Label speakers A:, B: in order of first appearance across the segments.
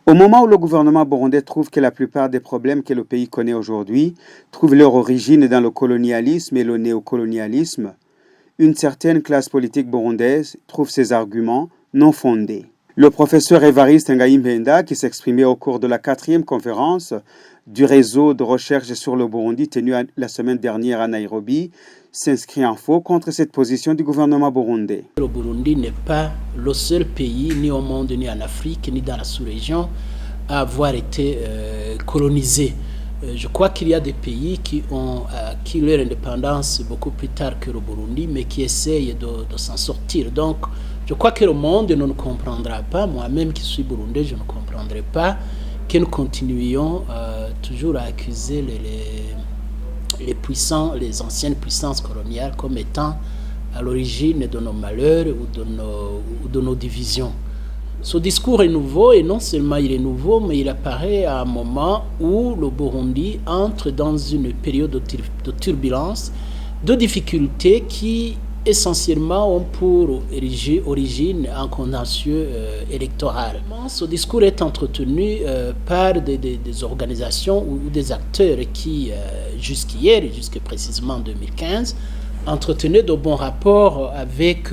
A: Au moment où le gouvernement burundais trouve que la plupart des problèmes que le pays connaît aujourd'hui trouvent leur origine dans le colonialisme et le néocolonialisme, une certaine classe politique burundaise trouve ces arguments non fondés. Le professeur Évariste Ngaïmbenda, qui s'exprimait au cours de la 4e conférence du réseau de recherche sur le Burundi tenue la semaine dernière à Nairobi, s'inscrit en faux contre cette position du gouvernement burundais.
B: Le Burundi n'est pas le seul pays, ni au monde, ni en Afrique, ni dans la sous-région, à avoir été colonisé. Je crois qu'il y a des pays qui ont acquis leur indépendance beaucoup plus tard que le Burundi, mais qui essayent de s'en sortir. Donc, je crois que le monde ne nous comprendra pas. Moi-même qui suis burundais, je ne comprendrai pas que nous continuions toujours à accuser les puissants, les anciennes puissances coloniales comme étant à l'origine de nos malheurs ou de nos divisions. Ce discours est nouveau et non seulement il est nouveau, mais il apparaît à un moment où le Burundi entre dans une période de turbulence, de difficultés qui essentiellement ont pour origine un contentieux électoral. Ce discours est entretenu par des organisations ou des acteurs qui, jusqu'hier et jusque précisément en 2015, entretenaient de bons rapports avec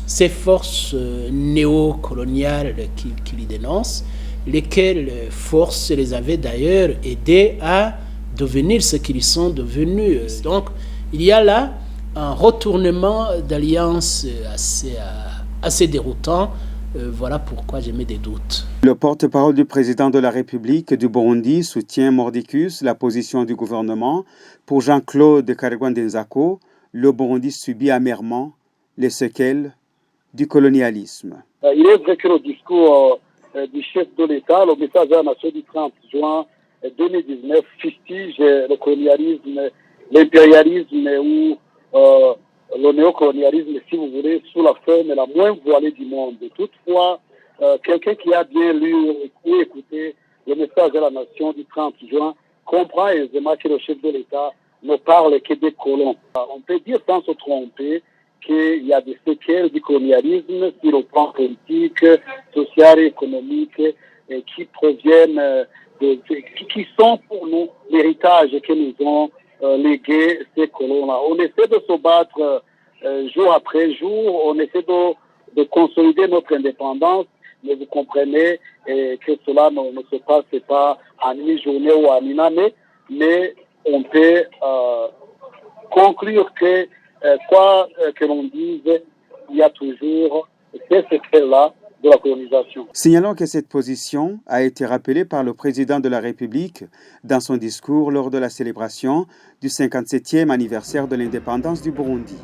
B: ces forces néocoloniales qui les dénoncent, lesquelles forces les avaient d'ailleurs aidés à devenir ce qu'ils sont devenus. Donc, il y a là un retournement d'alliance assez déroutant. Voilà pourquoi j'ai mis des doutes.
A: Le porte-parole du président de la République du Burundi soutient mordicus la position du gouvernement. Pour Jean-Claude Karegwa-Ndenzako, le Burundi subit amèrement les séquelles du colonialisme.
C: Il est vrai que le discours du chef de l'État, le message à la nation du 30 juin 2019, fustige le colonialisme, l'impérialisme ou le néocolonialisme, si vous voulez, sous la forme la moins voilée du monde. Toutefois, quelqu'un qui a bien lu ou écouté le message à la nation du 30 juin comprend aisément que le chef de l'État ne parle que des colons. On peut dire sans se tromper qu'il y a des séquelles du colonialisme sur le plan politique, social et économique qui proviennent, qui sont pour nous l'héritage que nous ont légué ces colons-là. On essaie de se battre jour après jour, on essaie de consolider notre indépendance, mais vous comprenez que cela ne se passe pas en une journée ou en une année, mais on peut conclure que quoi que l'on dise, il y a toujours ces séquelles-là de la colonisation.
A: Signalons que cette position a été rappelée par le président de la République dans son discours lors de la célébration du 57e anniversaire de l'indépendance du Burundi.